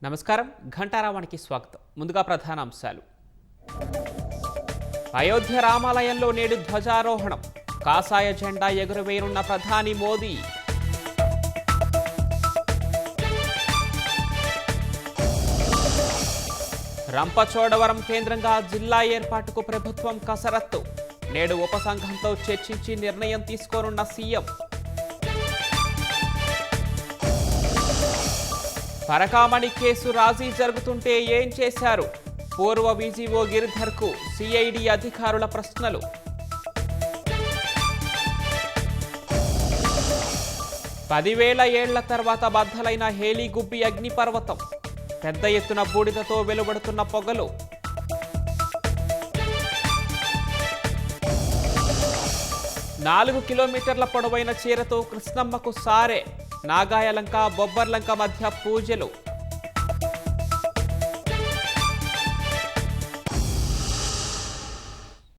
నమస్కారం ఘంటారావానికి స్వాగతం. ముందుగా ప్రధాన అంశాలు. అయోధ్య రామాలయంలో నేడు ధ్వజారోహణం. కాషాయ జెండా ఎగురవేయనున్న ప్రధాని మోదీ. రంపచోడవరం కేంద్రంగా జిల్లా ఏర్పాటుకు ప్రభుత్వం కసరత్తు. నేడు ఉపసంఘంతో చర్చించి నిర్ణయం తీసుకోనున్న సీఎం. పరకామణి కేసు రాజీ జరుగుతుంటే ఏం చేశారు? పూర్వ విజిఓ గిరిధర్కు సిఐడి అధికారుల ప్రశ్నలు. పదివేల ఏళ్ల తర్వాత బద్దలైన హేలీగుబ్బి అగ్నిపర్వతం. పెద్ద ఎత్తున బూడిదతో వెలువడుతున్న పొగలు. 4 కిలోమీటర్ల పొడవైన చీరతో కృష్ణమ్మకు సారే. నాగాయలంక బొబ్బర్లంక మధ్య పూజలు.